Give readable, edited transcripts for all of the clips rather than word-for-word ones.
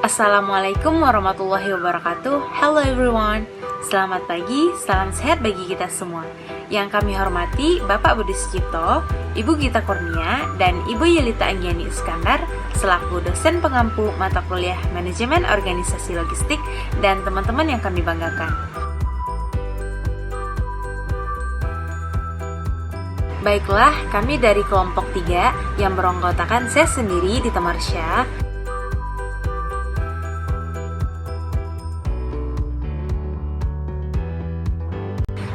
Assalamualaikum warahmatullahi wabarakatuh. Hello everyone. Selamat pagi, salam sehat bagi kita semua. Yang kami hormati Bapak Budi Sucipto, Ibu Gita Kurnia, dan Ibu Yelita Anggiani Iskandar selaku dosen pengampu mata kuliah Manajemen Organisasi Logistik dan teman-teman yang kami banggakan. Baiklah, kami dari kelompok 3 yang beranggotakan saya sendiri Dita Marsha,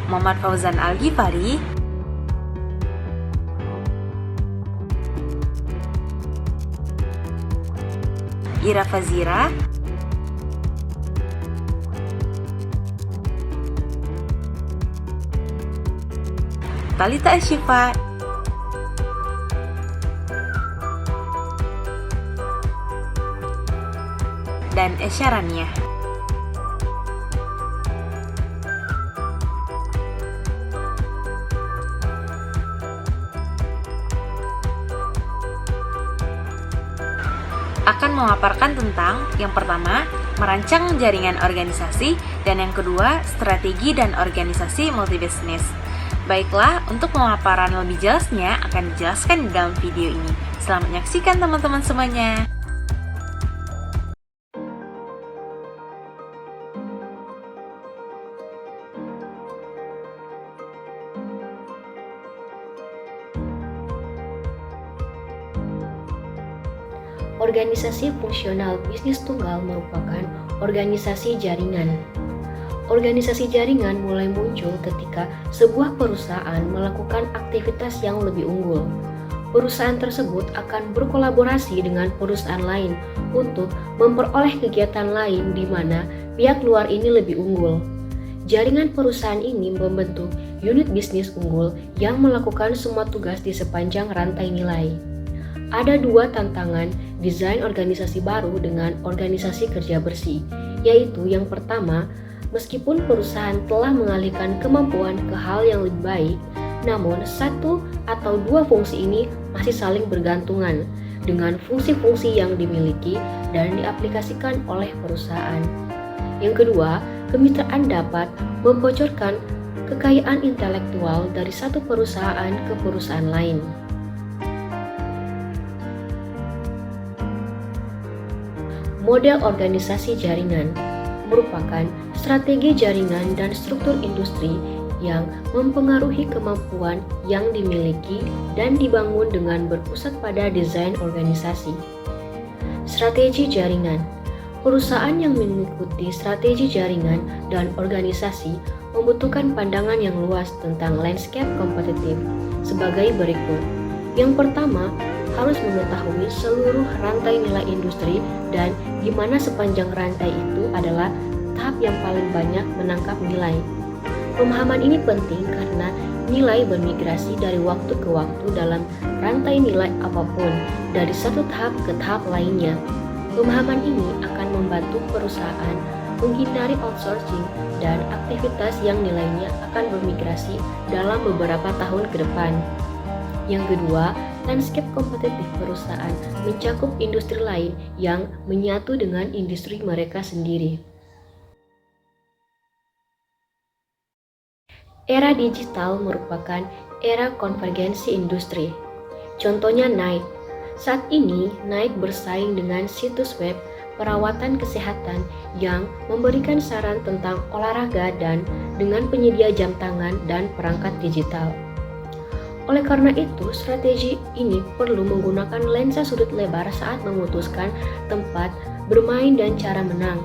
Muhammad Fauzan Al-Ghifari, Ira Fazira, Talita Ashifa, dan Esya Rania. Akan memaparkan tentang yang pertama, merancang jaringan organisasi, dan yang kedua, strategi dan organisasi multibisnis. Baiklah, untuk pemaparan lebih jelasnya akan dijelaskan di dalam video ini. Selamat menyaksikan teman-teman semuanya. Organisasi fungsional bisnis tunggal merupakan organisasi jaringan. Organisasi jaringan mulai muncul ketika sebuah perusahaan melakukan aktivitas yang lebih unggul. Perusahaan tersebut akan berkolaborasi dengan perusahaan lain untuk memperoleh kegiatan lain di mana pihak luar ini lebih unggul. Jaringan perusahaan ini membentuk unit bisnis unggul yang melakukan semua tugas di sepanjang rantai nilai. Ada dua tantangan desain organisasi baru dengan organisasi kerja bersih, yaitu yang pertama, meskipun perusahaan telah mengalihkan kemampuan ke hal yang lebih baik, namun satu atau dua fungsi ini masih saling bergantungan dengan fungsi-fungsi yang dimiliki dan diaplikasikan oleh perusahaan. Yang kedua, kemitraan dapat membocorkan kekayaan intelektual dari satu perusahaan ke perusahaan lain. Model organisasi jaringan merupakan strategi jaringan dan struktur industri yang mempengaruhi kemampuan yang dimiliki dan dibangun dengan berpusat pada desain organisasi. Strategi jaringan. Perusahaan yang mengikuti strategi jaringan dan organisasi membutuhkan pandangan yang luas tentang landscape kompetitif sebagai berikut. Yang pertama, harus mengetahui seluruh rantai nilai industri dan di mana sepanjang rantai itu adalah tahap yang paling banyak menangkap nilai. Pemahaman ini penting karena nilai bermigrasi dari waktu ke waktu dalam rantai nilai apapun dari satu tahap ke tahap lainnya. Pemahaman ini akan membantu perusahaan menghindari outsourcing dan aktivitas yang nilainya akan bermigrasi dalam beberapa tahun ke depan. Yang kedua, landscape kompetitif perusahaan mencakup industri lain yang menyatu dengan industri mereka sendiri. Era digital merupakan era konvergensi industri. Contohnya Nike. Saat ini, Nike bersaing dengan situs web perawatan kesehatan yang memberikan saran tentang olahraga dan dengan penyedia jam tangan dan perangkat digital. Oleh karena itu, strategi ini perlu menggunakan lensa sudut lebar saat memutuskan tempat bermain dan cara menang.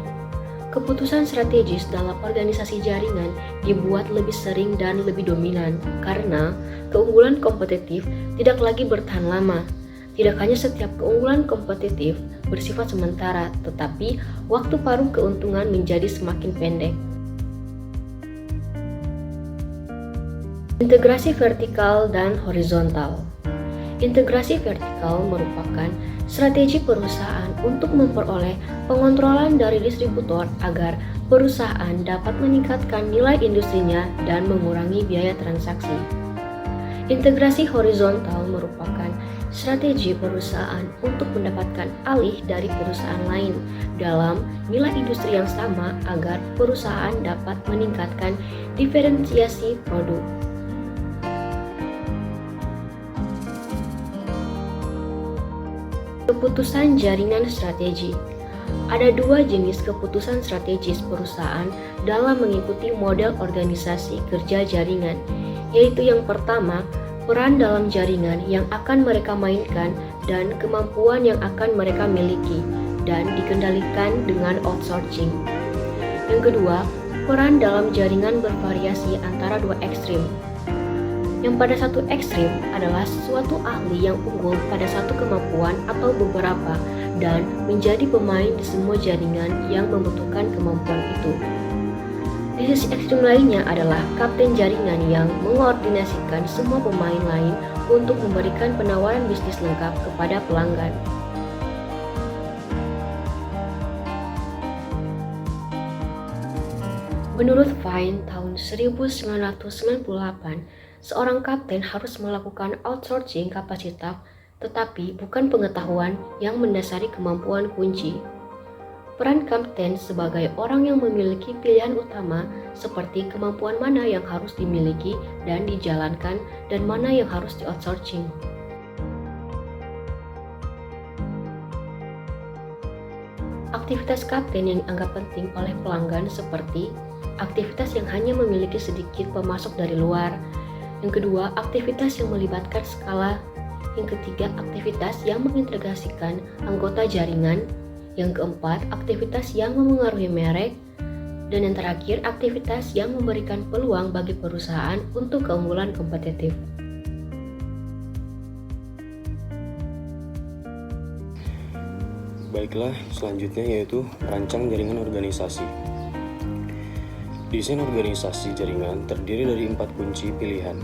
Keputusan strategis dalam organisasi jaringan dibuat lebih sering dan lebih dominan karena keunggulan kompetitif tidak lagi bertahan lama. Tidak hanya setiap keunggulan kompetitif bersifat sementara, tetapi waktu paruh keuntungan menjadi semakin pendek. Integrasi vertikal dan horizontal. Integrasi vertikal merupakan strategi perusahaan untuk memperoleh pengontrolan dari distributor agar perusahaan dapat meningkatkan nilai industrinya dan mengurangi biaya transaksi. Integrasi horizontal merupakan strategi perusahaan untuk mendapatkan alih dari perusahaan lain dalam nilai industri yang sama agar perusahaan dapat meningkatkan diferensiasi produk. Keputusan jaringan strategi. Ada dua jenis keputusan strategis perusahaan dalam mengikuti model organisasi kerja jaringan, yaitu yang pertama, peran dalam jaringan yang akan mereka mainkan dan kemampuan yang akan mereka miliki dan dikendalikan dengan outsourcing. Yang kedua, peran dalam jaringan bervariasi antara dua ekstrim. Yang pada satu ekstrim adalah suatu ahli yang unggul pada satu kemampuan atau beberapa dan menjadi pemain di semua jaringan yang membutuhkan kemampuan itu. Di sisi ekstrim lainnya adalah kapten jaringan yang mengordinasikan semua pemain lain untuk memberikan penawaran bisnis lengkap kepada pelanggan. Menurut Fine tahun 1998, seorang kapten harus melakukan outsourcing kapasitas, tetapi bukan pengetahuan yang mendasari kemampuan kunci. Peran kapten sebagai orang yang memiliki pilihan utama seperti kemampuan mana yang harus dimiliki dan dijalankan dan mana yang harus di-outsourcing. Aktivitas kapten yang dianggap penting oleh pelanggan seperti aktivitas yang hanya memiliki sedikit pemasok dari luar. Yang kedua, aktivitas yang melibatkan skala. Yang ketiga, aktivitas yang mengintegrasikan anggota jaringan. Yang keempat, aktivitas yang memengaruhi merek. Dan yang terakhir, aktivitas yang memberikan peluang bagi perusahaan untuk keunggulan kompetitif. Baiklah, selanjutnya yaitu merancang jaringan organisasi. Desain organisasi jaringan terdiri dari 4 kunci pilihan,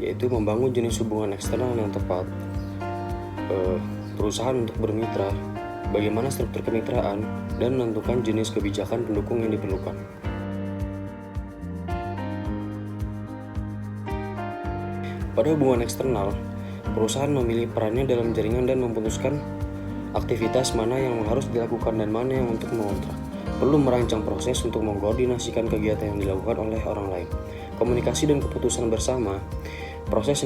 yaitu membangun jenis hubungan eksternal yang tepat, perusahaan untuk bermitra, bagaimana struktur kemitraan, dan menentukan jenis kebijakan pendukung yang diperlukan. Pada hubungan eksternal, perusahaan memilih perannya dalam jaringan dan memutuskan aktivitas mana yang harus dilakukan dan mana yang untuk mengontrak. Perlu merancang proses untuk mengkoordinasikan kegiatan yang dilakukan oleh orang lain. Komunikasi dan keputusan bersama. Proses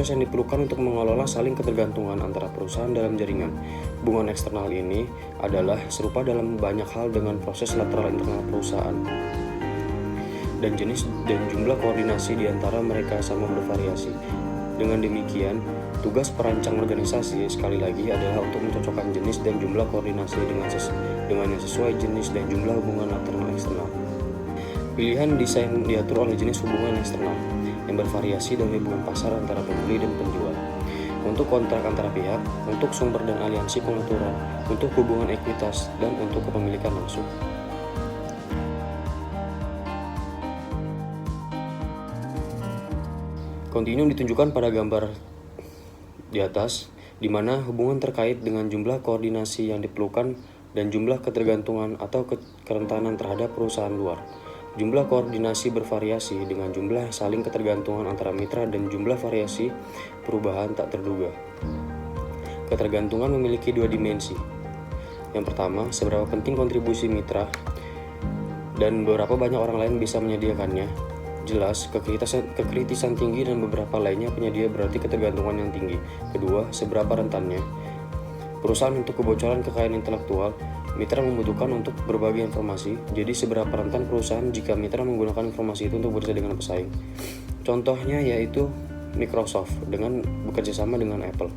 yang diperlukan untuk mengelola saling ketergantungan antara perusahaan dalam jaringan. Hubungan eksternal ini adalah serupa dalam banyak hal dengan proses lateral internal perusahaan. Dan jenis dan jumlah koordinasi di antara mereka sama bervariasi. Dengan demikian, tugas perancang organisasi sekali lagi adalah untuk mencocokkan jenis dan jumlah koordinasi dengan yang sesuai jenis dan jumlah hubungan lateral eksternal. Pilihan desain diatur oleh jenis hubungan eksternal yang bervariasi dari hubungan pasar antara pembeli dan penjual, untuk kontrak antara pihak, untuk sumber dan aliansi pengaturan, untuk hubungan ekuitas, dan untuk kepemilikan langsung. Kontinum ditunjukkan pada gambar di atas, di mana hubungan terkait dengan jumlah koordinasi yang diperlukan dan jumlah ketergantungan atau kerentanan terhadap perusahaan luar. Jumlah koordinasi bervariasi dengan jumlah saling ketergantungan antara mitra dan jumlah variasi perubahan tak terduga. Ketergantungan memiliki 2 dimensi. Yang pertama, seberapa penting kontribusi mitra dan beberapa banyak orang lain bisa menyediakannya. Jelas, kekritisan tinggi dan beberapa lainnya penyedia berarti ketergantungan yang tinggi. Kedua, seberapa rentannya perusahaan untuk kebocoran kekayaan intelektual. Mitra membutuhkan untuk berbagi informasi, jadi seberapa rentan perusahaan jika mitra menggunakan informasi itu untuk bersaing dengan pesaing. Contohnya yaitu Microsoft dengan bekerja sama dengan Apple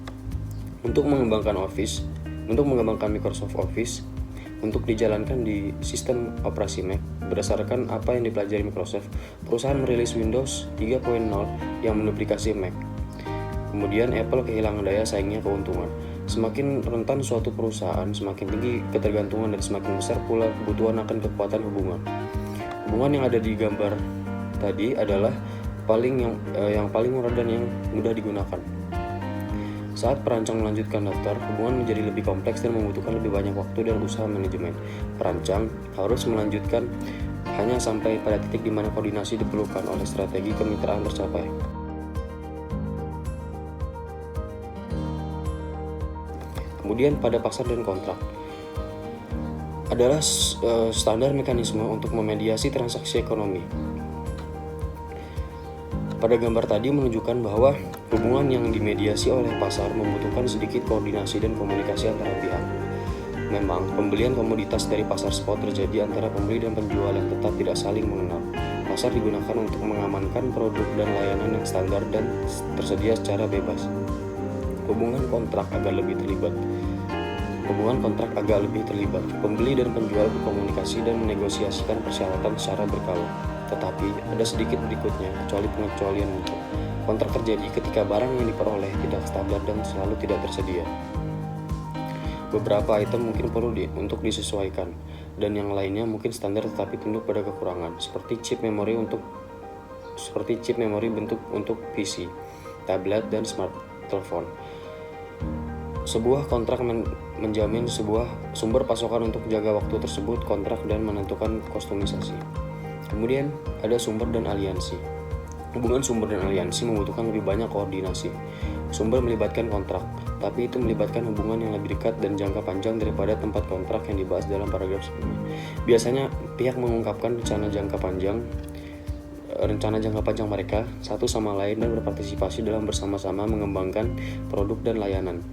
untuk mengembangkan Microsoft Office untuk dijalankan di sistem operasi Mac. Berdasarkan apa yang dipelajari Microsoft, perusahaan merilis Windows 3.0 yang menduplikasi Mac. Kemudian Apple kehilangan daya saingnya keuntungan. Semakin rentan suatu perusahaan, semakin tinggi ketergantungan dan semakin besar pula kebutuhan akan kekuatan hubungan. Hubungan yang ada di gambar tadi adalah yang paling murah dan yang mudah digunakan. Saat perancang melanjutkan daftar, hubungan menjadi lebih kompleks dan membutuhkan lebih banyak waktu dan usaha manajemen. Perancang harus melanjutkan hanya sampai pada titik di mana koordinasi diperlukan oleh strategi kemitraan tercapai. Kemudian pada pasar dan kontrak adalah standar mekanisme untuk memediasi transaksi ekonomi. Pada gambar tadi menunjukkan bahwa hubungan yang dimediasi oleh pasar membutuhkan sedikit koordinasi dan komunikasi antara pihak. Memang, pembelian komoditas dari pasar spot terjadi antara pembeli dan penjual yang tetap tidak saling mengenal. Pasar digunakan untuk mengamankan produk dan layanan yang standar dan tersedia secara bebas. Hubungan kontrak agak lebih terlibat. Pembeli dan penjual berkomunikasi dan menegosiasikan persyaratan secara berkala. Tetapi ada sedikit berikutnya, kecuali pengecualian muncul. Kontrak terjadi ketika barang yang diperoleh tidak standar dan selalu tidak tersedia. Beberapa item mungkin perlu untuk disesuaikan, dan yang lainnya mungkin standar tetapi tunduk pada kekurangan, seperti chip memori bentuk untuk PC, tablet, dan smart telepon. Sebuah kontrak menjamin sebuah sumber pasokan untuk jaga waktu tersebut kontrak dan menentukan kostumisasi. Kemudian ada sumber dan aliansi. Hubungan sumber dan aliansi membutuhkan lebih banyak koordinasi. Sumber melibatkan kontrak, tapi itu melibatkan hubungan yang lebih dekat dan jangka panjang daripada tempat kontrak yang dibahas dalam paragraf sebelumnya. Biasanya pihak mengungkapkan rencana jangka panjang mereka satu sama lain dan berpartisipasi dalam bersama-sama mengembangkan produk dan layanan.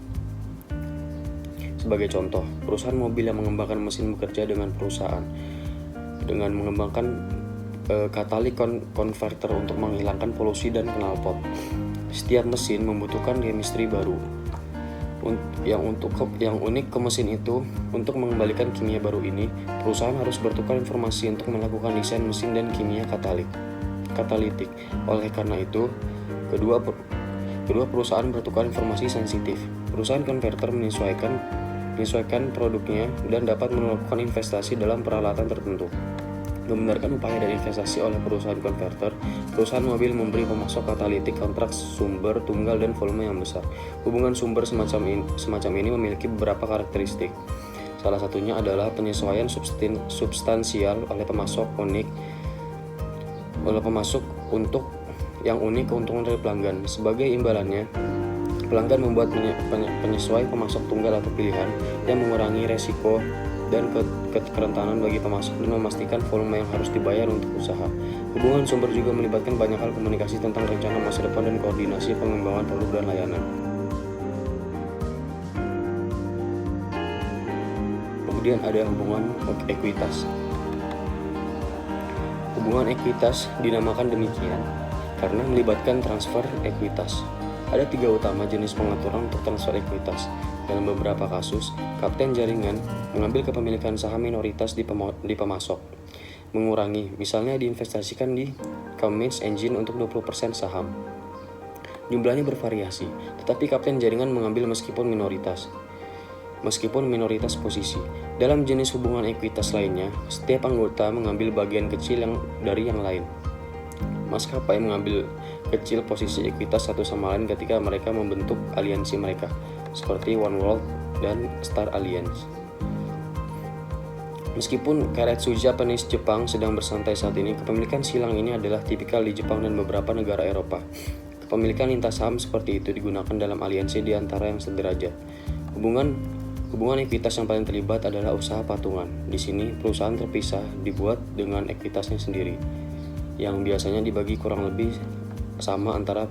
Sebagai contoh, perusahaan mobil yang mengembangkan mesin bekerja dengan mengembangkan katalytik converter untuk menghilangkan polusi dan knalpot. Setiap mesin membutuhkan chemistry baru yang unik ke mesin itu. Untuk mengembalikan kimia baru ini, perusahaan harus bertukar informasi untuk melakukan desain mesin dan kimia katalitik. Oleh karena itu, kedua perusahaan bertukar informasi sensitif. Perusahaan konverter menyesuaikan produknya dan dapat melakukan investasi dalam peralatan tertentu. Membenarkan upaya dan investasi oleh perusahaan konverter, perusahaan mobil memberi pemasok katalitik kontrak sumber tunggal dan volume yang besar. Hubungan sumber semacam ini memiliki beberapa karakteristik. Salah satunya adalah penyesuaian substansial oleh pemasok untuk yang unik keuntungan dari pelanggan. Sebagai imbalannya, pelanggan membuat penyesuai pemasok tunggal atau pilihan yang mengurangi resiko dan kerentanan bagi pemasok dan memastikan volume yang harus dibayar untuk usaha. Hubungan sumber juga melibatkan banyak hal komunikasi tentang rencana masa depan dan koordinasi pengembangan produk dan layanan. Kemudian ada hubungan ekuitas. Hubungan ekuitas dinamakan demikian karena melibatkan transfer ekuitas. Ada 3 utama jenis pengaturan untuk transfer ekuitas. Dalam beberapa kasus, kapten jaringan mengambil kepemilikan saham minoritas di pemasok, mengurangi, misalnya diinvestasikan di Cummins Engine untuk 20% saham. Jumlahnya bervariasi, tetapi kapten jaringan mengambil meskipun minoritas posisi. Dalam jenis hubungan ekuitas lainnya, setiap anggota mengambil bagian kecil dari yang lain. Maskapai mengambil kecil posisi ekuitas satu sama lain ketika mereka membentuk aliansi mereka, seperti One World dan Star Alliance. Meskipun Keiretsu Japanese Jepang sedang bersantai saat ini, kepemilikan silang ini adalah tipikal di Jepang dan beberapa negara Eropa. Kepemilikan lintas saham seperti itu digunakan dalam aliansi di antara yang sederajat. Hubungan ekuitas yang paling terlibat adalah usaha patungan. Di sini, perusahaan terpisah dibuat dengan ekuitasnya sendiri, yang biasanya dibagi kurang lebih sama antara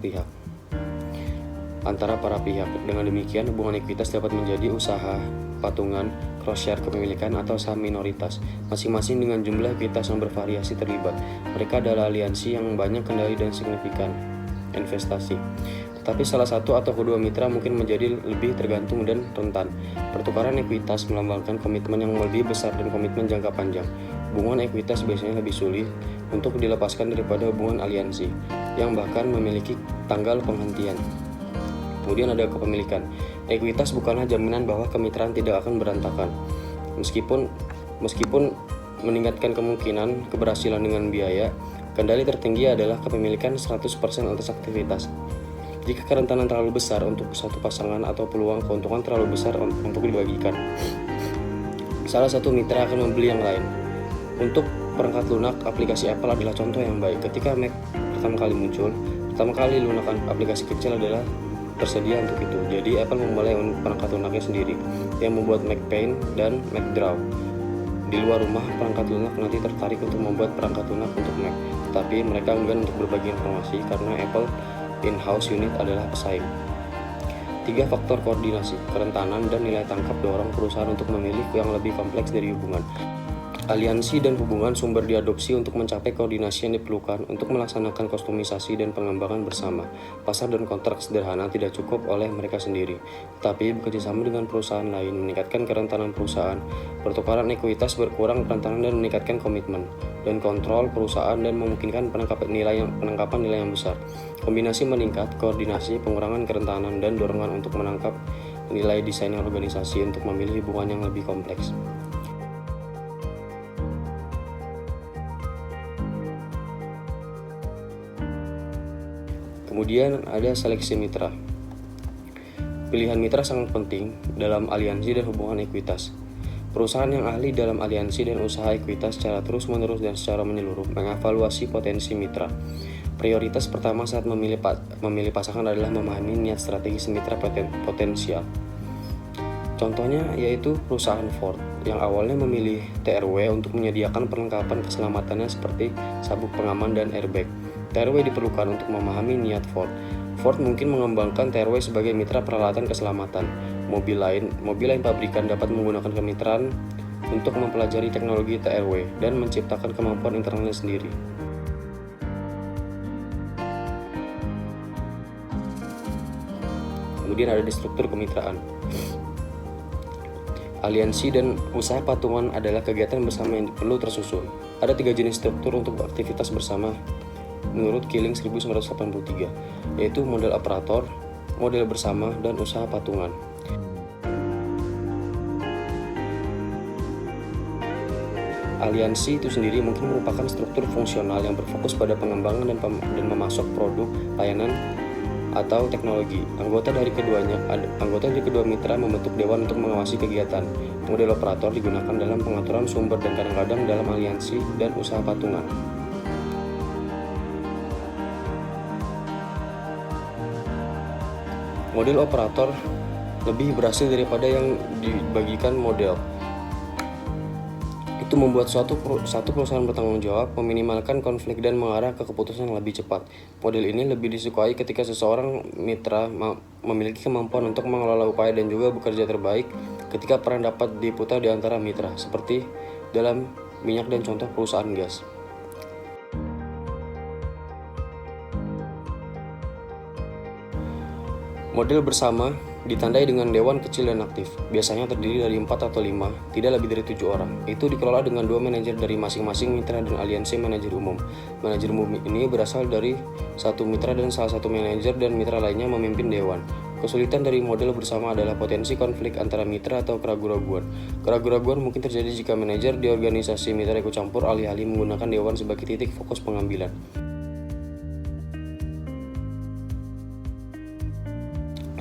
para pihak. Dengan demikian, hubungan ekuitas dapat menjadi usaha patungan, cross-share kepemilikan, atau saham minoritas, masing-masing dengan jumlah ekuitas yang bervariasi terlibat. Mereka adalah aliansi yang banyak kendali dan signifikan investasi. Tetapi salah satu atau kedua mitra mungkin menjadi lebih tergantung dan rentan. Pertukaran ekuitas melambangkan komitmen yang lebih besar dan komitmen jangka panjang. Hubungan ekuitas biasanya lebih sulit untuk dilepaskan daripada hubungan aliansi, yang bahkan memiliki tanggal penghentian. Kemudian ada kepemilikan. Ekuitas bukanlah jaminan bahwa kemitraan tidak akan berantakan. Meskipun meningkatkan kemungkinan keberhasilan dengan biaya, kendali tertinggi adalah kepemilikan 100% atas aktivitas. Jika kerentanan terlalu besar untuk satu pasangan atau peluang keuntungan terlalu besar untuk dibagikan, salah satu mitra akan membeli yang lain. Untuk perangkat lunak, aplikasi Apple adalah contoh yang baik. Ketika Mac pertama kali muncul, pertama kali lunakan aplikasi kecil adalah tersedia untuk itu. Jadi Apple memulai perangkat lunaknya sendiri yang membuat MacPaint dan MacDraw. Di luar rumah, perangkat lunak nanti tertarik untuk membuat perangkat lunak untuk Mac, tetapi mereka enggan untuk berbagi informasi karena Apple in-house unit adalah pesaing. 3 faktor koordinasi, kerentanan, dan nilai tangkap dorong perusahaan untuk memilih yang lebih kompleks dari hubungan. Aliansi dan hubungan sumber diadopsi untuk mencapai koordinasi yang diperlukan untuk melaksanakan kustomisasi dan pengembangan bersama. Pasar dan kontrak sederhana tidak cukup oleh mereka sendiri, tetapi bekerjasama dengan perusahaan lain meningkatkan kerentanan perusahaan. Pertukaran ekuitas berkurang kerentanan dan meningkatkan komitmen dan kontrol perusahaan dan memungkinkan penangkapan nilai yang besar. Kombinasi meningkat, koordinasi, pengurangan kerentanan, dan dorongan untuk menangkap nilai desain organisasi untuk memilih hubungan yang lebih kompleks. Kemudian ada seleksi mitra. Pilihan mitra sangat penting dalam aliansi dan hubungan ekuitas. Perusahaan yang ahli dalam aliansi dan usaha ekuitas secara terus-menerus dan secara menyeluruh mengevaluasi potensi mitra. Prioritas pertama saat memilih pasangan adalah memahami niat strategis mitra potensial. Contohnya yaitu perusahaan Ford yang awalnya memilih TRW untuk menyediakan perlengkapan keselamatannya seperti sabuk pengaman dan airbag. TRW diperlukan untuk memahami niat Ford. Ford mungkin mengembangkan TRW sebagai mitra peralatan keselamatan. Mobil lain pabrikan dapat menggunakan kemitraan untuk mempelajari teknologi TRW dan menciptakan kemampuan internalnya sendiri. Kemudian ada di struktur kemitraan. Aliansi dan usaha patungan adalah kegiatan bersama yang perlu tersusun. Ada 3 jenis struktur untuk aktivitas bersama menurut Killing 1983, yaitu model operator, model bersama, dan usaha patungan. Aliansi itu sendiri mungkin merupakan struktur fungsional yang berfokus pada pengembangan dan memasok produk, layanan, atau teknologi. Anggota dari kedua mitra membentuk dewan untuk mengawasi kegiatan. Model operator digunakan dalam pengaturan sumber dan kadang-kadang dalam aliansi dan usaha patungan. Model operator lebih berhasil daripada yang dibagikan model. Itu membuat satu perusahaan bertanggung jawab, meminimalkan konflik dan mengarah ke keputusan yang lebih cepat. Model ini lebih disukai ketika seseorang mitra memiliki kemampuan untuk mengelola upaya dan juga bekerja terbaik ketika peran dapat diputar di antara mitra, seperti dalam minyak dan contoh perusahaan gas. Model bersama ditandai dengan dewan kecil dan aktif, biasanya terdiri dari 4 atau 5, tidak lebih dari 7 orang. Itu dikelola dengan 2 manajer dari masing-masing mitra dan aliansi manajer umum. Manajer umum ini berasal dari satu mitra dan salah satu manajer dan mitra lainnya memimpin dewan. Kesulitan dari model bersama adalah potensi konflik antara mitra atau keraguan-raguan. Keraguan-raguan mungkin terjadi jika manajer di organisasi mitra ikut campur alih-alih menggunakan dewan sebagai titik fokus pengambilan.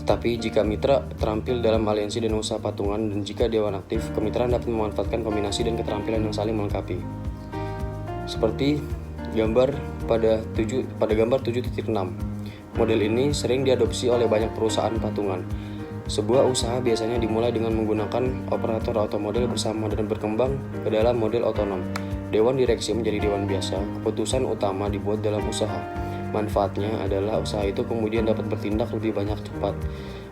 Tetapi jika mitra terampil dalam aliansi dan usaha patungan dan jika dewan aktif, kemitraan dapat memanfaatkan kombinasi dan keterampilan yang saling melengkapi. Seperti gambar pada gambar 7.6. Model ini sering diadopsi oleh banyak perusahaan patungan. Sebuah usaha biasanya dimulai dengan menggunakan operator atau model bersama dan berkembang ke dalam model otonom. Dewan direksi menjadi dewan biasa, keputusan utama dibuat dalam usaha. Manfaatnya adalah usaha itu kemudian dapat bertindak lebih banyak cepat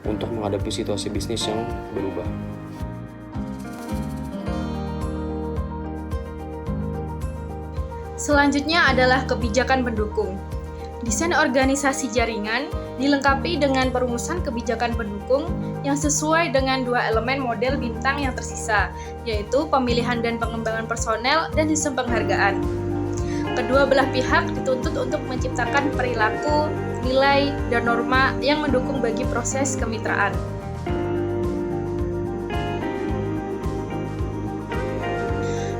untuk menghadapi situasi bisnis yang berubah. Selanjutnya adalah kebijakan pendukung. Desain organisasi jaringan dilengkapi dengan perumusan kebijakan pendukung yang sesuai dengan 2 elemen model bintang yang tersisa, yaitu pemilihan dan pengembangan personel dan sistem penghargaan. Kedua belah pihak dituntut untuk menciptakan perilaku, nilai, dan norma yang mendukung bagi proses kemitraan.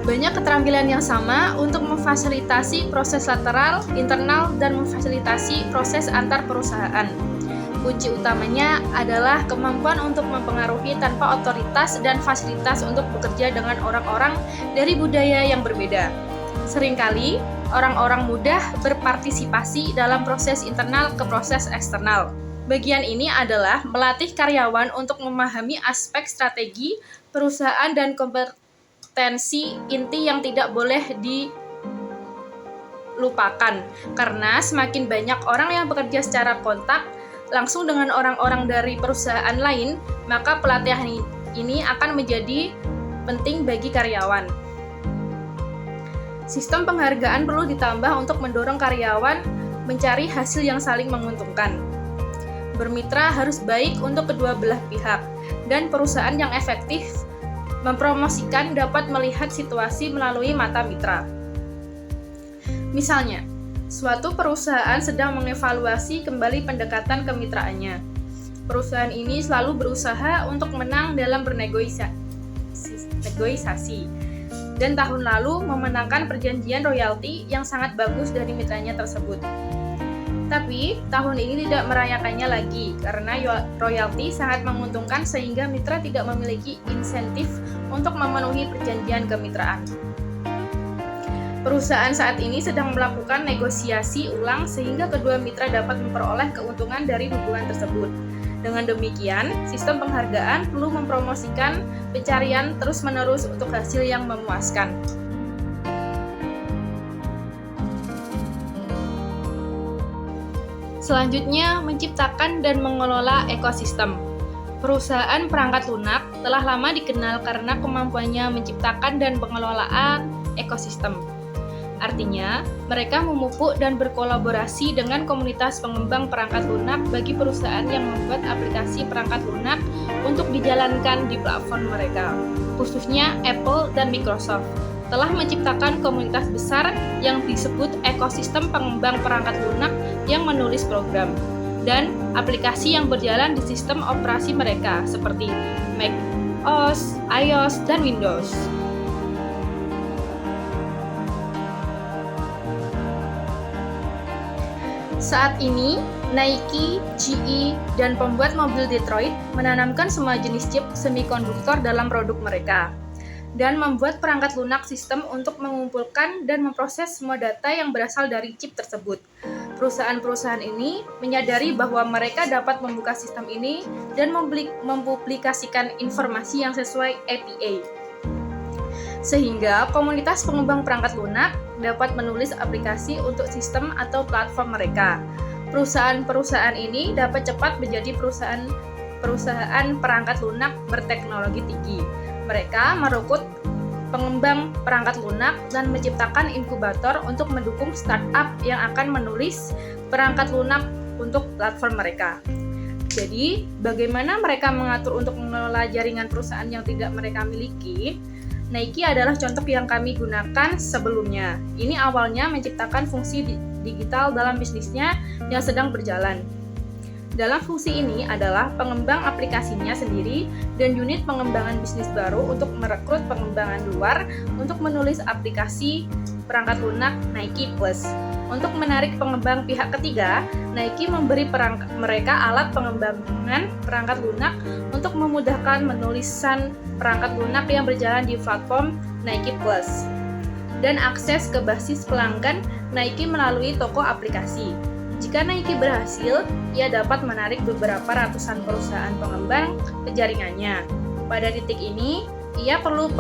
Banyak keterampilan yang sama untuk memfasilitasi proses lateral, internal, dan memfasilitasi proses antar perusahaan. Kunci utamanya adalah kemampuan untuk mempengaruhi tanpa otoritas dan fasilitas untuk bekerja dengan orang-orang dari budaya yang berbeda. Seringkali, orang-orang mudah berpartisipasi dalam proses internal ke proses eksternal. Bagian ini adalah melatih karyawan untuk memahami aspek strategi perusahaan dan kompetensi inti yang tidak boleh dilupakan. Karena semakin banyak orang yang bekerja secara kontak langsung dengan orang-orang dari perusahaan lain, maka pelatihan ini akan menjadi penting bagi karyawan. Sistem penghargaan perlu ditambah untuk mendorong karyawan mencari hasil yang saling menguntungkan. Bermitra harus baik untuk kedua belah pihak, dan perusahaan yang efektif mempromosikan dapat melihat situasi melalui mata mitra. Misalnya, suatu perusahaan sedang mengevaluasi kembali pendekatan kemitraannya. Perusahaan ini selalu berusaha untuk menang dalam bernegosiasi, dan tahun lalu memenangkan perjanjian royalti yang sangat bagus dari mitranya tersebut. Tapi, tahun ini tidak merayakannya lagi karena royalti sangat menguntungkan sehingga mitra tidak memiliki insentif untuk memenuhi perjanjian kemitraan. Perusahaan saat ini sedang melakukan negosiasi ulang sehingga kedua mitra dapat memperoleh keuntungan dari hubungan tersebut. Dengan demikian, sistem penghargaan perlu mempromosikan pencarian terus-menerus untuk hasil yang memuaskan. Selanjutnya, menciptakan dan mengelola ekosistem. Perusahaan perangkat lunak telah lama dikenal karena kemampuannya menciptakan dan pengelolaan ekosistem. Artinya, mereka memupuk dan berkolaborasi dengan komunitas pengembang perangkat lunak bagi perusahaan yang membuat aplikasi perangkat lunak untuk dijalankan di platform mereka. Khususnya Apple dan Microsoft telah menciptakan komunitas besar yang disebut ekosistem pengembang perangkat lunak yang menulis program dan aplikasi yang berjalan di sistem operasi mereka seperti Mac OS, iOS, dan Windows. Saat ini, Nike, GE, dan pembuat mobil Detroit menanamkan semua jenis chip semikonduktor dalam produk mereka dan membuat perangkat lunak sistem untuk mengumpulkan dan memproses semua data yang berasal dari chip tersebut. Perusahaan-perusahaan ini menyadari bahwa mereka dapat membuka sistem ini dan mempublikasikan informasi yang sesuai API. Sehingga komunitas pengembang perangkat lunak dapat menulis aplikasi untuk sistem atau platform mereka. Perusahaan-perusahaan ini dapat cepat menjadi perusahaan perangkat lunak berteknologi tinggi. Mereka merekrut pengembang perangkat lunak dan menciptakan inkubator untuk mendukung startup yang akan menulis perangkat lunak untuk platform mereka. Jadi, bagaimana mereka mengatur untuk mengelola jaringan perusahaan yang tidak mereka miliki? Nike adalah contoh yang kami gunakan sebelumnya. Ini awalnya menciptakan fungsi digital dalam bisnisnya yang sedang berjalan. Dalam fungsi ini adalah pengembang aplikasinya sendiri dan unit pengembangan bisnis baru untuk merekrut pengembangan luar untuk menulis aplikasi perangkat lunak Nike Plus. Untuk menarik pengembang pihak ketiga, Nike memberi mereka alat pengembangan perangkat lunak untuk memudahkan menulisan perangkat lunak yang berjalan di platform Nike Plus dan akses ke basis pelanggan Nike melalui toko aplikasi. Jika Nike berhasil, ia dapat menarik beberapa ratusan perusahaan pengembang ke jaringannya. Pada titik ini, ia perlu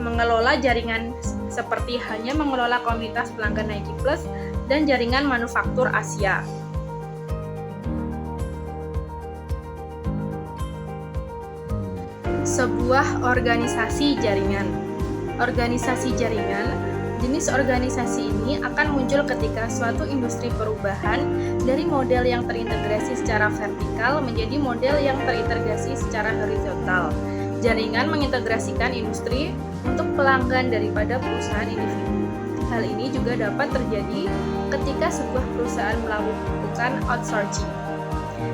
mengelola jaringan seperti hanya mengelola komunitas pelanggan Nike Plus dan jaringan manufaktur Asia. Sebuah organisasi jaringan. Organisasi jaringan, jenis organisasi ini akan muncul ketika suatu industri perubahan dari model yang terintegrasi secara vertikal menjadi model yang terintegrasi secara horizontal. Jaringan mengintegrasikan industri untuk pelanggan daripada perusahaan individu. Hal ini juga dapat terjadi ketika sebuah perusahaan melakukan outsourcing.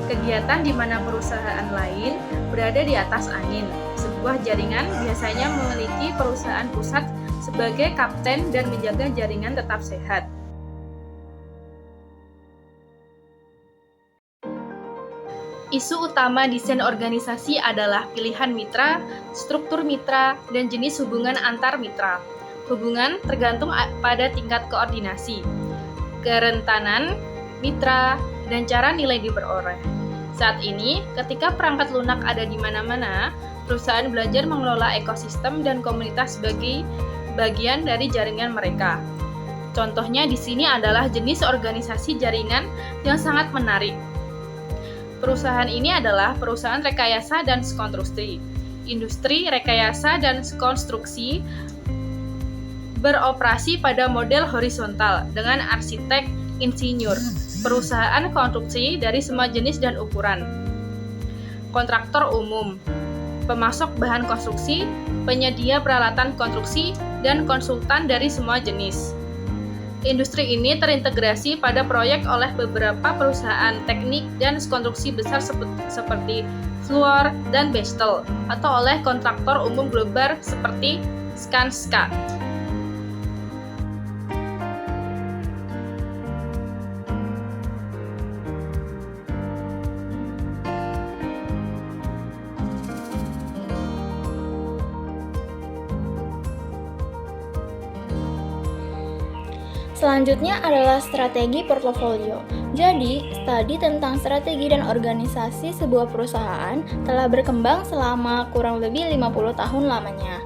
Kegiatan di mana perusahaan lain berada di atas angin. Sebuah jaringan biasanya memiliki perusahaan pusat sebagai kapten dan menjaga jaringan tetap sehat. Isu utama desain organisasi adalah pilihan mitra, struktur mitra, dan jenis hubungan antar mitra. Hubungan tergantung pada tingkat koordinasi, kerentanan mitra, dan cara nilai diperoleh. Saat ini, ketika perangkat lunak ada di mana-mana, perusahaan belajar mengelola ekosistem dan komunitas sebagai bagian dari jaringan mereka. Contohnya di sini adalah jenis organisasi jaringan yang sangat menarik. Perusahaan ini adalah perusahaan rekayasa dan konstruksi. Industri rekayasa dan konstruksi beroperasi pada model horizontal dengan arsitek, insinyur, perusahaan konstruksi dari semua jenis dan ukuran, kontraktor umum, pemasok bahan konstruksi, penyedia peralatan konstruksi, dan konsultan dari semua jenis. Industri ini terintegrasi pada proyek oleh beberapa perusahaan teknik dan konstruksi besar seperti Fluor dan Bechtel, atau oleh kontraktor umum global seperti Skanska. Selanjutnya adalah strategi portofolio. Jadi, studi tentang strategi dan organisasi sebuah perusahaan telah berkembang selama kurang lebih 50 tahun lamanya.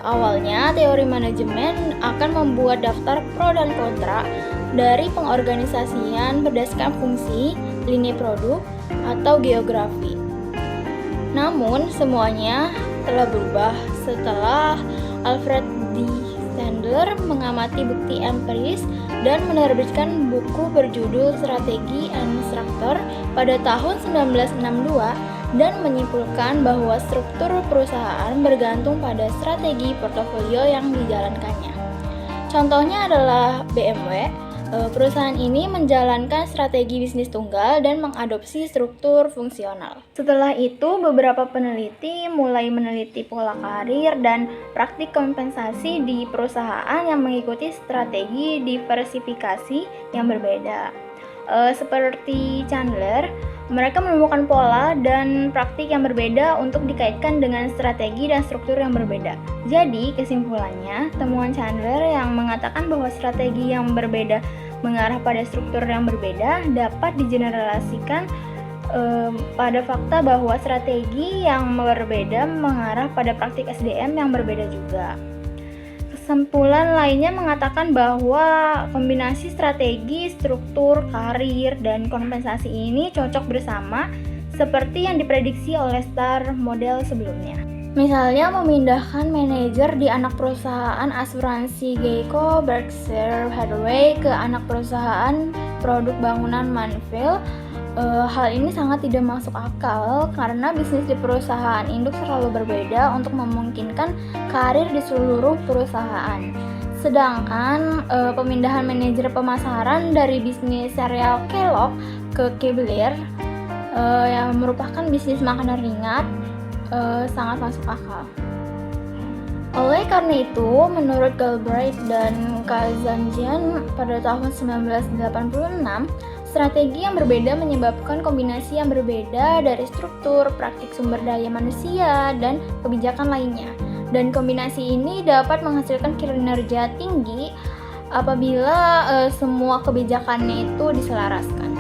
Awalnya, teori manajemen akan membuat daftar pro dan kontra dari pengorganisasian berdasarkan fungsi, lini produk, atau geografi. Namun, semuanya telah berubah setelah Alfred D. Sandler mengamati bukti empiris dan menerbitkan buku berjudul Strategi and Structure pada tahun 1962 dan menyimpulkan bahwa struktur perusahaan bergantung pada strategi portofolio yang dijalankannya. Contohnya adalah BMW. Perusahaan ini menjalankan strategi bisnis tunggal dan mengadopsi struktur fungsional. Setelah itu, beberapa peneliti mulai meneliti pola karir dan praktik kompensasi di perusahaan yang mengikuti strategi diversifikasi yang berbeda. Seperti Chandler, mereka menemukan pola dan praktik yang berbeda untuk dikaitkan dengan strategi dan struktur yang berbeda. Jadi, kesimpulannya, temuan Chandler yang mengatakan bahwa strategi yang berbeda mengarah pada struktur yang berbeda dapat digeneralisasikan pada fakta bahwa strategi yang berbeda mengarah pada praktik SDM yang berbeda juga. Kesimpulan lainnya mengatakan bahwa kombinasi strategi, struktur, karir, dan kompensasi ini cocok bersama seperti yang diprediksi oleh Star model sebelumnya. Misalnya memindahkan manajer di anak perusahaan asuransi Geico Berkshire Hathaway ke anak perusahaan produk bangunan Manville. Hal ini sangat tidak masuk akal karena bisnis di perusahaan induk selalu berbeda untuk memungkinkan karir di seluruh perusahaan. Sedangkan pemindahan manajer pemasaran dari bisnis serial Kellogg ke Kibler yang merupakan bisnis makanan ringan sangat masuk akal. Oleh karena itu, menurut Galbraith dan Kazanjian pada tahun 1986, strategi yang berbeda menyebabkan kombinasi yang berbeda dari struktur, praktik sumber daya manusia, dan kebijakan lainnya. Dan kombinasi ini dapat menghasilkan kinerja tinggi apabila semua kebijakannya itu diselaraskan.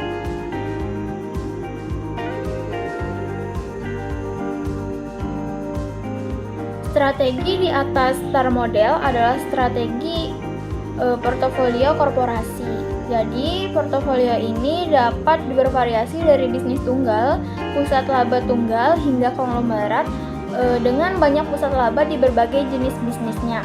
Strategi di atas Star Model adalah strategi portofolio korporasi. Jadi, portofolio ini dapat bervariasi dari bisnis tunggal, pusat laba tunggal, hingga konglomerat dengan banyak pusat laba di berbagai jenis bisnisnya.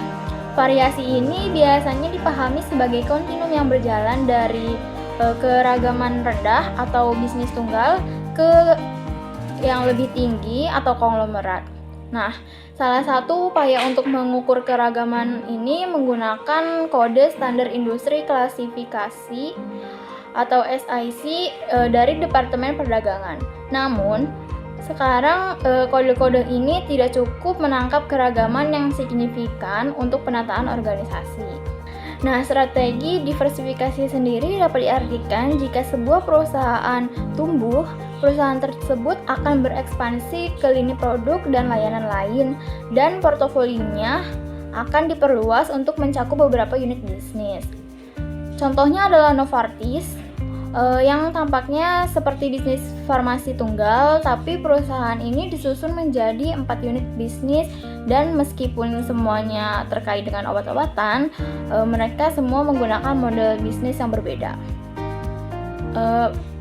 Variasi ini biasanya dipahami sebagai kontinum yang berjalan dari keragaman rendah atau bisnis tunggal ke yang lebih tinggi atau konglomerat. Nah, salah satu upaya untuk mengukur keragaman ini menggunakan kode standar industri klasifikasi atau SIC dari Departemen Perdagangan. Namun, sekarang kode-kode ini tidak cukup menangkap keragaman yang signifikan untuk penataan organisasi. Nah, strategi diversifikasi sendiri dapat diartikan jika sebuah perusahaan tumbuh, perusahaan tersebut akan berekspansi ke lini produk dan layanan lain, dan portofolionya akan diperluas untuk mencakup beberapa unit bisnis. Contohnya adalah Novartis. yang tampaknya seperti bisnis farmasi tunggal, tapi perusahaan ini disusun menjadi 4 unit bisnis dan meskipun semuanya terkait dengan obat-obatan, mereka semua menggunakan model bisnis yang berbeda.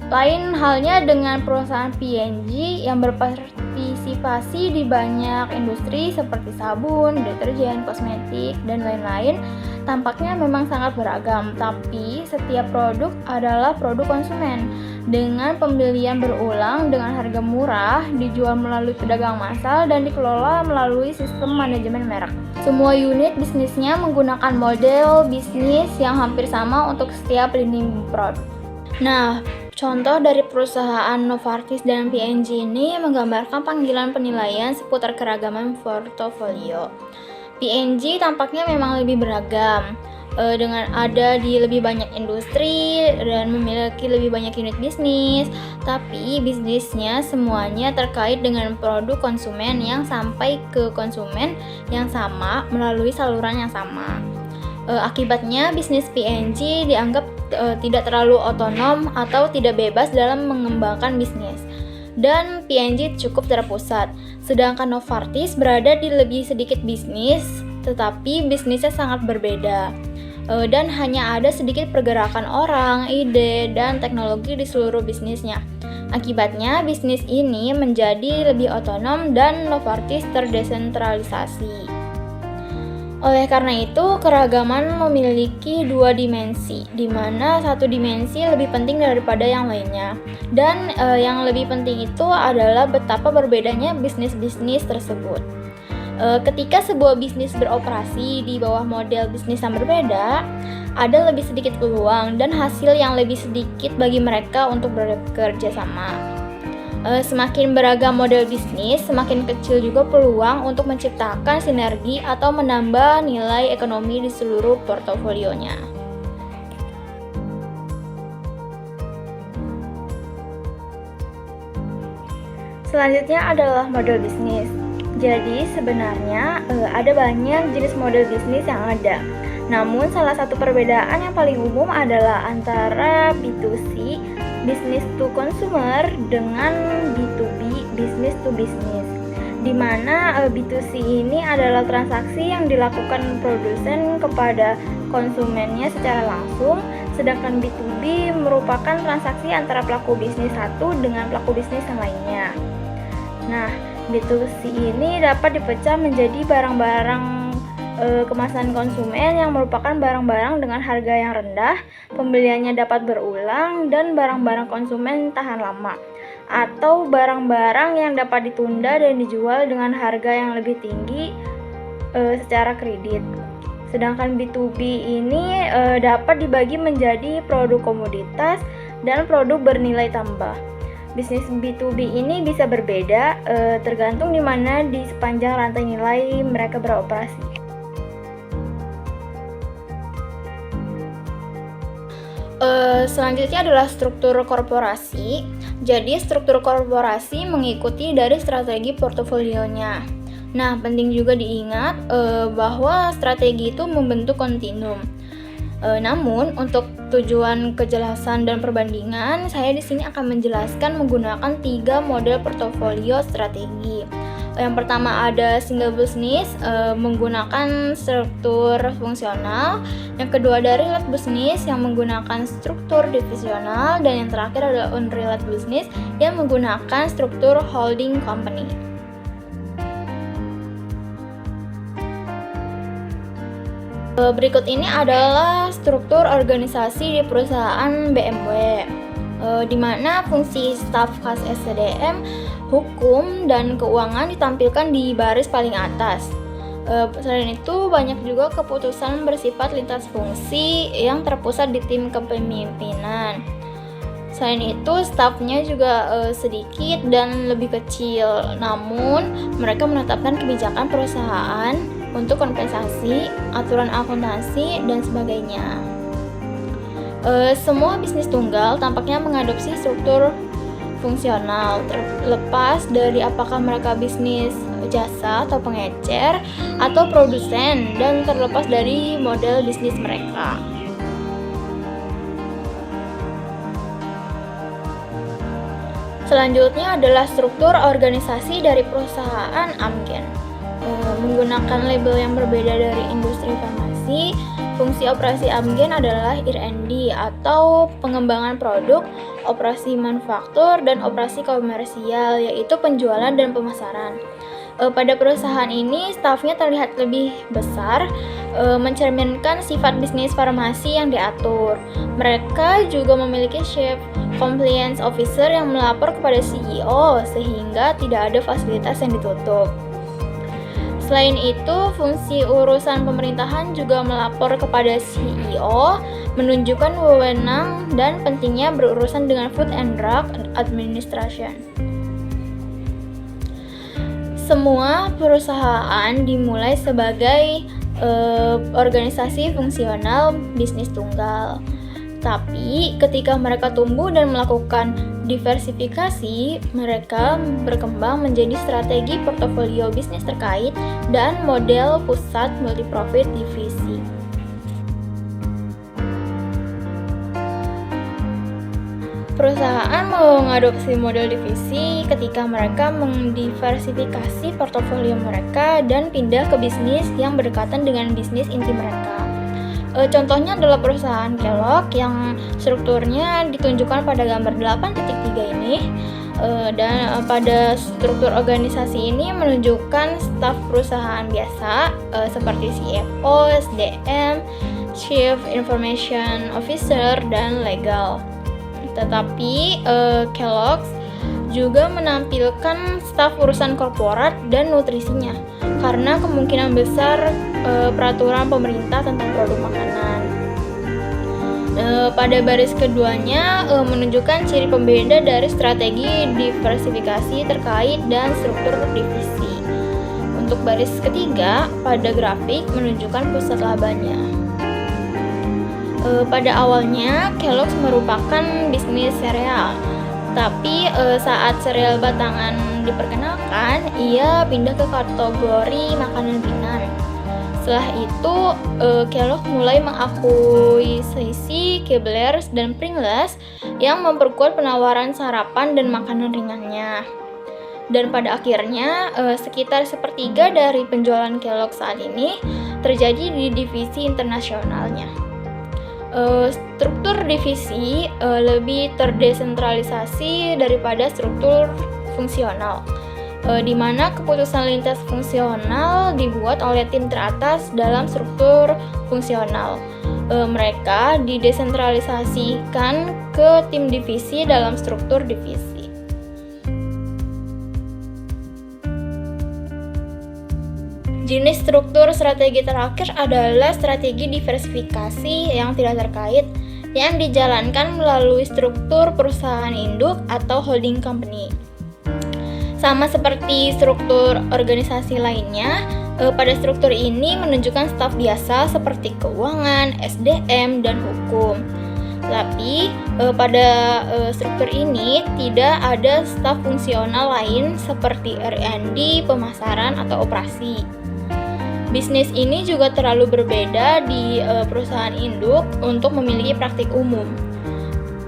Lain halnya dengan perusahaan P&G yang berpartisipasi di banyak industri seperti sabun, deterjen, kosmetik, dan lain-lain. Tampaknya memang sangat beragam, tapi setiap produk adalah produk konsumen dengan pembelian berulang dengan harga murah, dijual melalui pedagang massal, dan dikelola melalui sistem manajemen merek. Semua unit bisnisnya menggunakan model bisnis yang hampir sama untuk setiap lini produk. Nah, contoh dari perusahaan Novartis dan P&G ini menggambarkan panggilan penilaian seputar keragaman portofolio. P&G tampaknya memang lebih beragam, dengan ada di lebih banyak industri dan memiliki lebih banyak unit bisnis, tapi bisnisnya semuanya terkait dengan produk konsumen yang sampai ke konsumen yang sama melalui saluran yang sama. Akibatnya bisnis P&G dianggap tidak terlalu otonom atau tidak bebas dalam mengembangkan bisnis, dan P&G cukup terpusat, sedangkan Novartis berada di lebih sedikit bisnis, tetapi bisnisnya sangat berbeda, dan hanya ada sedikit pergerakan orang, ide, dan teknologi di seluruh bisnisnya. Akibatnya bisnis ini menjadi lebih otonom dan Novartis terdesentralisasi. Oleh karena itu, keragaman memiliki dua dimensi, di mana satu dimensi lebih penting daripada yang lainnya. Dan yang lebih penting itu adalah betapa berbedanya bisnis-bisnis tersebut. Ketika sebuah bisnis beroperasi di bawah model bisnis yang berbeda, ada lebih sedikit peluang dan hasil yang lebih sedikit bagi mereka untuk bekerja sama. Semakin beragam model bisnis, semakin kecil juga peluang untuk menciptakan sinergi atau menambah nilai ekonomi di seluruh portofolionya. Selanjutnya adalah model bisnis. Jadi sebenarnya ada banyak jenis model bisnis yang ada. Namun salah satu perbedaan yang paling umum adalah antara B2C, business to consumer, dengan B2B, business to business, di mana B2C ini adalah transaksi yang dilakukan produsen kepada konsumennya secara langsung, sedangkan B2B merupakan transaksi antara pelaku bisnis satu dengan pelaku bisnis yang lainnya. Nah, B2C ini dapat dipecah menjadi barang-barang kemasan konsumen yang merupakan barang-barang dengan harga yang rendah, pembeliannya dapat berulang, dan barang-barang konsumen tahan lama, atau barang-barang yang dapat ditunda dan dijual dengan harga yang lebih tinggi secara kredit. Sedangkan B2B ini dapat dibagi menjadi produk komoditas dan produk bernilai tambah. Bisnis B2B ini bisa berbeda tergantung di mana di sepanjang rantai nilai mereka beroperasi. Selanjutnya adalah struktur korporasi. Jadi struktur korporasi mengikuti dari strategi portofolionya. Nah, penting juga diingat bahwa strategi itu membentuk kontinum. Namun untuk tujuan kejelasan dan perbandingan, saya di sini akan menjelaskan menggunakan 3 model portofolio strategi. Yang pertama ada single business menggunakan struktur fungsional, yang kedua ada relate business yang menggunakan struktur divisional, dan yang terakhir adalah unrelated business yang menggunakan struktur holding company. Berikut ini adalah struktur organisasi di perusahaan BMW, di mana fungsi staf khas SDM, hukum, dan keuangan ditampilkan di baris paling atas. Selain itu, banyak juga keputusan bersifat lintas fungsi yang terpusat di tim kepemimpinan. Selain itu, stafnya juga sedikit dan lebih kecil, namun mereka menetapkan kebijakan perusahaan untuk kompensasi, aturan akuntansi, dan sebagainya. Semua bisnis tunggal tampaknya mengadopsi struktur fungsional, terlepas dari apakah mereka bisnis jasa atau pengecer atau produsen, dan terlepas dari model bisnis mereka. Selanjutnya adalah struktur organisasi dari perusahaan Amgen. Menggunakan label yang berbeda dari industri farmasi, fungsi operasi Amgen adalah R&D atau pengembangan produk, operasi manufaktur, dan operasi komersial, yaitu penjualan dan pemasaran. Pada perusahaan ini, stafnya terlihat lebih besar, mencerminkan sifat bisnis farmasi yang diatur. Mereka juga memiliki Chief Compliance Officer yang melapor kepada CEO, sehingga tidak ada fasilitas yang ditutup. Selain itu, fungsi urusan pemerintahan juga melapor kepada CEO, menunjukkan wewenang dan pentingnya berurusan dengan Food and Drug Administration. Semua perusahaan dimulai sebagai organisasi fungsional bisnis tunggal. Tapi ketika mereka tumbuh dan melakukan diversifikasi, mereka berkembang menjadi strategi portofolio bisnis terkait dan model pusat multi-profit divisi. Perusahaan mengadopsi model divisi ketika mereka mendiversifikasi portofolio mereka dan pindah ke bisnis yang berdekatan dengan bisnis inti mereka. Contohnya adalah perusahaan Kellogg yang strukturnya ditunjukkan pada gambar 8.3 ini, dan pada struktur organisasi ini menunjukkan staf perusahaan biasa seperti CFO, SDM, Chief Information Officer, dan legal. Tetapi Kellogg juga menampilkan staf urusan korporat dan nutrisinya karena kemungkinan besar peraturan pemerintah tentang produk makanan. Pada baris keduanya menunjukkan ciri pembeda dari strategi diversifikasi terkait dan struktur divisi. Untuk baris ketiga pada grafik menunjukkan pusat labanya. Pada awalnya Kellogg merupakan bisnis sereal, tapi saat sereal batangan diperkenalkan, ia pindah ke kategori makanan ringan. Setelah itu, Kellogg mulai mengakuisisi Keebler's dan Pringles yang memperkuat penawaran sarapan dan makanan ringannya. Dan pada akhirnya, sekitar sepertiga dari penjualan Kellogg saat ini terjadi di divisi internasionalnya. Struktur divisi lebih terdesentralisasi daripada struktur fungsional, di mana keputusan lintas fungsional dibuat oleh tim teratas dalam struktur fungsional. Mereka didesentralisasikan ke tim divisi dalam struktur divisi. Jenis struktur strategi terakhir adalah strategi diversifikasi yang tidak terkait yang dijalankan melalui struktur perusahaan induk atau holding company. Sama seperti struktur organisasi lainnya, pada struktur ini menunjukkan staf biasa seperti keuangan, SDM, dan hukum. Tapi pada struktur ini tidak ada staf fungsional lain seperti R&D, pemasaran, atau operasi. Bisnis ini juga terlalu berbeda di perusahaan induk untuk memiliki praktik umum.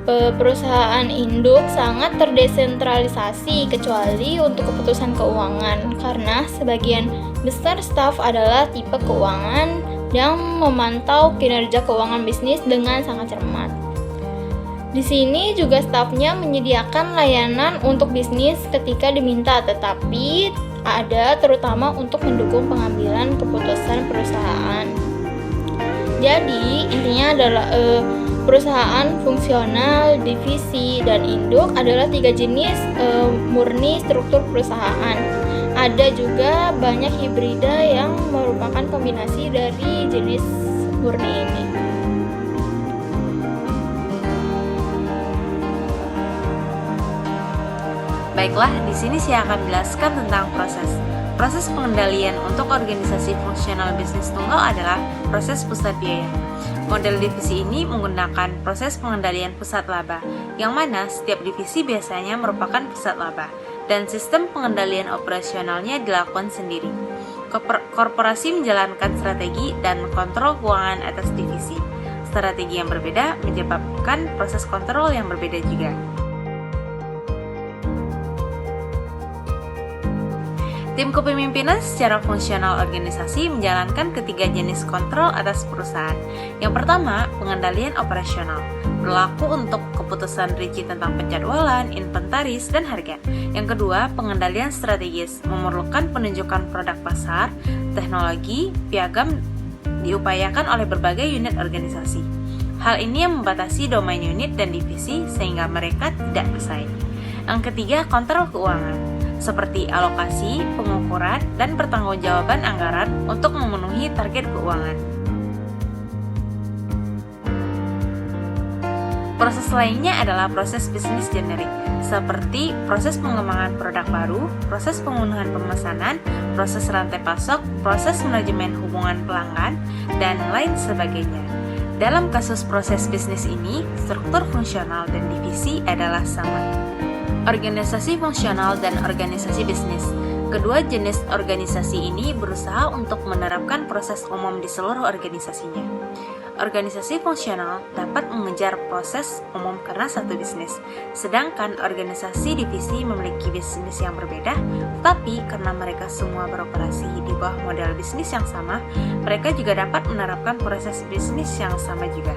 Perusahaan induk sangat terdesentralisasi kecuali untuk keputusan keuangan karena sebagian besar staf adalah tipe keuangan yang memantau kinerja keuangan bisnis dengan sangat cermat. Di sini juga stafnya menyediakan layanan untuk bisnis ketika diminta, tetapi ada terutama untuk mendukung pengambilan keputusan perusahaan. Jadi intinya adalah perusahaan fungsional, divisi, dan induk adalah 3 jenis murni struktur perusahaan. Ada juga banyak hibrida yang merupakan kombinasi dari jenis murni ini. Baiklah, di sini saya akan menjelaskan tentang proses pengendalian untuk organisasi fungsional bisnis tunggal adalah proses pusat biaya. Model divisi ini menggunakan proses pengendalian pusat laba, yang mana setiap divisi biasanya merupakan pusat laba, dan sistem pengendalian operasionalnya dilakukan sendiri. Korporasi menjalankan strategi dan kontrol keuangan atas divisi. Strategi yang berbeda menyebabkan proses kontrol yang berbeda juga. Tim kepemimpinan secara fungsional organisasi menjalankan ketiga jenis kontrol atas perusahaan. Yang pertama, pengendalian operasional, berlaku untuk keputusan rinci tentang penjadwalan, inventaris, dan harga. Yang kedua, pengendalian strategis, memerlukan penunjukan produk pasar, teknologi, piagam diupayakan oleh berbagai unit organisasi. Hal ini yang membatasi domain unit dan divisi sehingga mereka tidak bersaing. Yang ketiga, kontrol keuangan, seperti alokasi, pengukuran, dan pertanggungjawaban anggaran untuk memenuhi target keuangan. Proses lainnya adalah proses bisnis generik, seperti proses pengembangan produk baru, proses pemenuhan pemesanan, proses rantai pasok, proses manajemen hubungan pelanggan, dan lain sebagainya. Dalam kasus proses bisnis ini, struktur fungsional dan divisi adalah sama. Organisasi fungsional dan organisasi bisnis. Kedua jenis organisasi ini berusaha untuk menerapkan proses umum di seluruh organisasinya. Organisasi fungsional dapat mengejar proses umum karena satu bisnis, sedangkan organisasi divisi memiliki bisnis yang berbeda, tetapi karena mereka semua beroperasi di bawah model bisnis yang sama, mereka juga dapat menerapkan proses bisnis yang sama juga.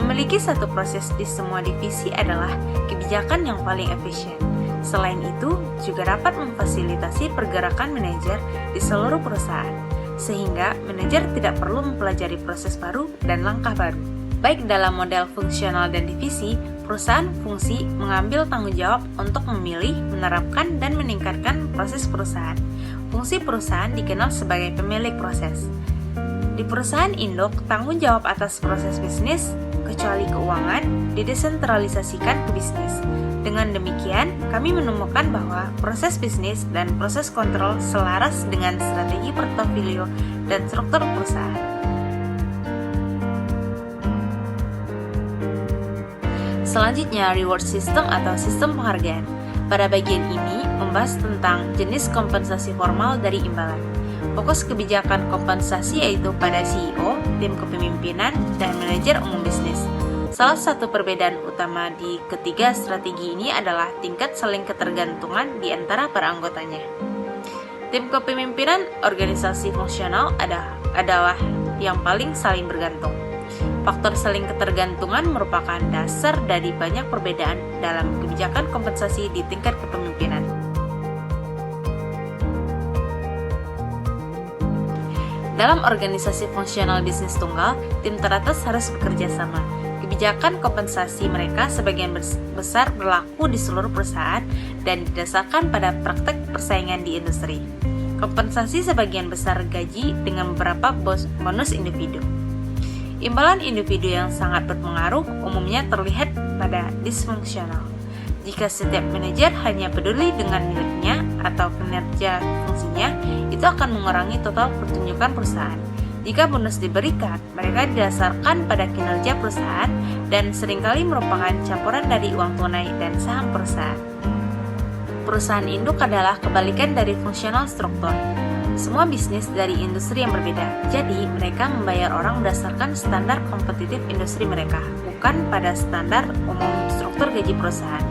Memiliki satu proses di semua divisi adalah kebijakan yang paling efisien. Selain itu, juga dapat memfasilitasi pergerakan manajer di seluruh perusahaan, sehingga manajer tidak perlu mempelajari proses baru dan langkah baru. Baik dalam model fungsional dan divisi, perusahaan fungsi mengambil tanggung jawab untuk memilih, menerapkan, dan meningkatkan proses perusahaan. Fungsi perusahaan dikenal sebagai pemilik proses. Di perusahaan induk, tanggung jawab atas proses bisnis, kecuali keuangan, didesentralisasikan ke bisnis. Dengan demikian, kami menemukan bahwa proses bisnis dan proses kontrol selaras dengan strategi portofolio dan struktur perusahaan. Selanjutnya, reward system atau sistem penghargaan. Pada bagian ini, membahas tentang jenis kompensasi formal dari imbalan. Fokus kebijakan kompensasi yaitu pada CEO, tim kepemimpinan, dan manajer umum bisnis. Salah satu perbedaan utama di ketiga strategi ini adalah tingkat saling ketergantungan di antara para anggotanya. Tim kepemimpinan organisasi fungsional adalah yang paling saling bergantung. Faktor saling ketergantungan merupakan dasar dari banyak perbedaan dalam kebijakan kompensasi di tingkat kepemimpinan. Dalam organisasi fungsional bisnis tunggal, tim teratas harus bekerja sama. Kebijakan kompensasi mereka sebagian besar berlaku di seluruh perusahaan dan didasarkan pada praktek persaingan di industri. Kompensasi sebagian besar gaji dengan beberapa bonus individu. Imbalan individu yang sangat berpengaruh umumnya terlihat pada disfungsional. Jika setiap manajer hanya peduli dengan miliknya atau kinerja fungsinya, itu akan mengurangi total pertunjukan perusahaan. Jika bonus diberikan, mereka didasarkan pada kinerja perusahaan dan seringkali merupakan campuran dari uang tunai dan saham perusahaan. Perusahaan induk adalah kebalikan dari fungsional struktur. Semua bisnis dari industri yang berbeda, jadi mereka membayar orang berdasarkan standar kompetitif industri mereka, bukan pada standar umum struktur gaji perusahaan.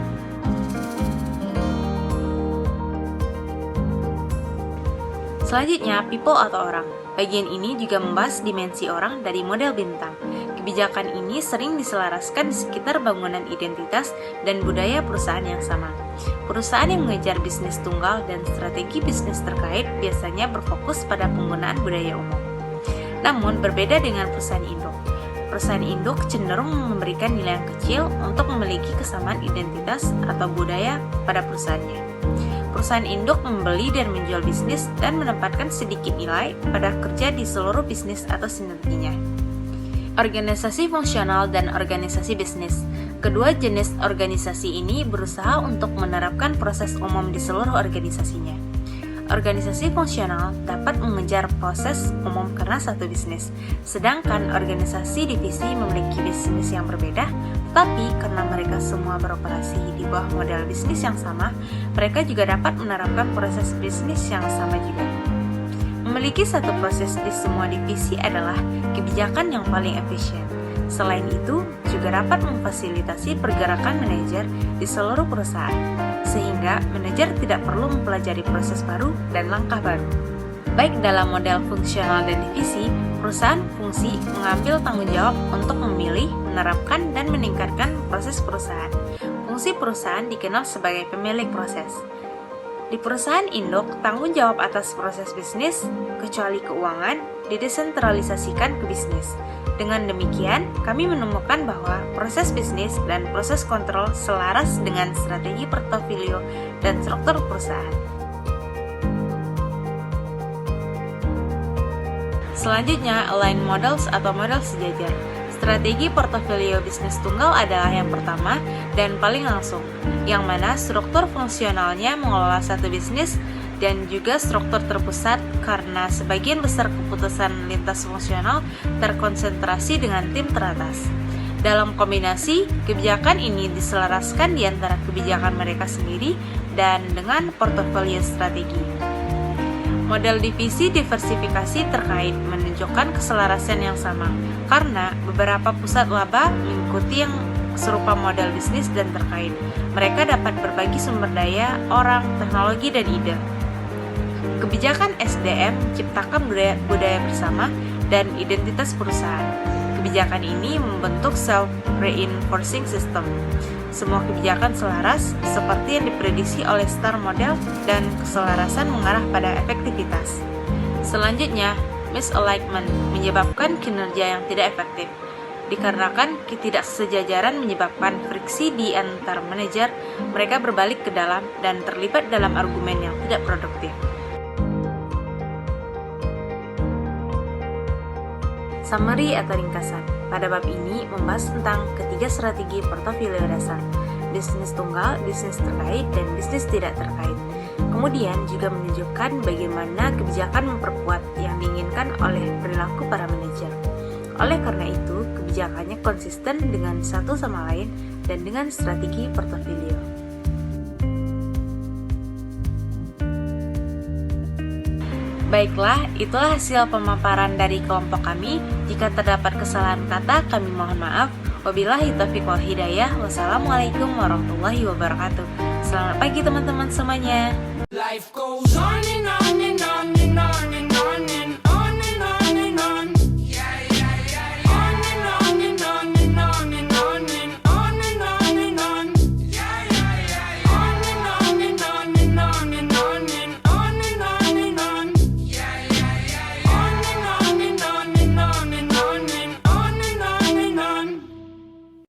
Selanjutnya, people atau orang. Bagian ini juga membahas dimensi orang dari model bintang. Kebijakan ini sering diselaraskan di sekitar bangunan identitas dan budaya perusahaan yang sama. Perusahaan yang mengejar bisnis tunggal dan strategi bisnis terkait biasanya berfokus pada penggunaan budaya umum. Namun, berbeda dengan perusahaan induk. Perusahaan induk cenderung memberikan nilai yang kecil untuk memiliki kesamaan identitas atau budaya pada perusahaannya. Perusahaan induk membeli dan menjual bisnis dan menempatkan sedikit nilai pada kerja di seluruh bisnis atau sinerginya. Organisasi fungsional dan organisasi bisnis. Kedua jenis organisasi ini berusaha untuk menerapkan proses umum di seluruh organisasinya. Organisasi fungsional dapat mengejar proses umum karena satu bisnis, sedangkan organisasi divisi memiliki bisnis yang berbeda, tetapi karena mereka semua beroperasi di bawah model bisnis yang sama, mereka juga dapat menerapkan proses bisnis yang sama juga. Memiliki satu proses di semua divisi adalah kebijakan yang paling efisien. Selain itu, juga dapat memfasilitasi pergerakan manajer di seluruh perusahaan, sehingga manajer tidak perlu mempelajari proses baru dan langkah baru. Baik dalam model fungsional dan divisi, perusahaan fungsi mengambil tanggung jawab untuk memilih, menerapkan, dan meningkatkan proses perusahaan. Fungsi perusahaan dikenal sebagai pemilik proses. Di perusahaan induk, tanggung jawab atas proses bisnis, kecuali keuangan, didesentralisasikan ke bisnis. Dengan demikian, kami menemukan bahwa proses bisnis dan proses kontrol selaras dengan strategi portofolio dan struktur perusahaan. Selanjutnya, align models atau model sejajar. Strategi portofolio bisnis tunggal adalah yang pertama dan paling langsung, yang mana struktur fungsionalnya mengelola satu bisnis dan juga struktur terpusat karena sebagian besar keputusan lintas fungsional terkonsentrasi dengan tim teratas. Dalam kombinasi, kebijakan ini diselaraskan di antara kebijakan mereka sendiri dan dengan portofolio strategi. Model divisi diversifikasi terkait menunjukkan keselarasan yang sama, karena beberapa pusat laba mengikuti yang serupa model bisnis dan terkait. Mereka dapat berbagi sumber daya, orang, teknologi, dan ide. Kebijakan SDM ciptakan budaya bersama dan identitas perusahaan. Kebijakan ini membentuk self-reinforcing system. Semua kebijakan selaras seperti yang diprediksi oleh STAR model dan keselarasan mengarah pada efektivitas. Selanjutnya, misalignment menyebabkan kinerja yang tidak efektif. Dikarenakan ketidaksejajaran menyebabkan friksi di antar manajer, mereka berbalik ke dalam dan terlibat dalam argumen yang tidak produktif. Summary atau ringkasan. Pada bab ini membahas tentang ketiga strategi portofolio dasar, bisnis tunggal, bisnis terkait, dan bisnis tidak terkait. Kemudian juga menunjukkan bagaimana kebijakan memperkuat yang diinginkan oleh perilaku para manajer. Oleh karena itu, kebijakannya konsisten dengan satu sama lain dan dengan strategi portofolio. Baiklah, itulah hasil pemaparan dari kelompok kami. Jika terdapat kesalahan kata, kami mohon maaf. Wabillahi taufiq wal hidayah. Wassalamualaikum warahmatullahi wabarakatuh. Selamat pagi teman-teman semuanya. Life goes on and on and on and on and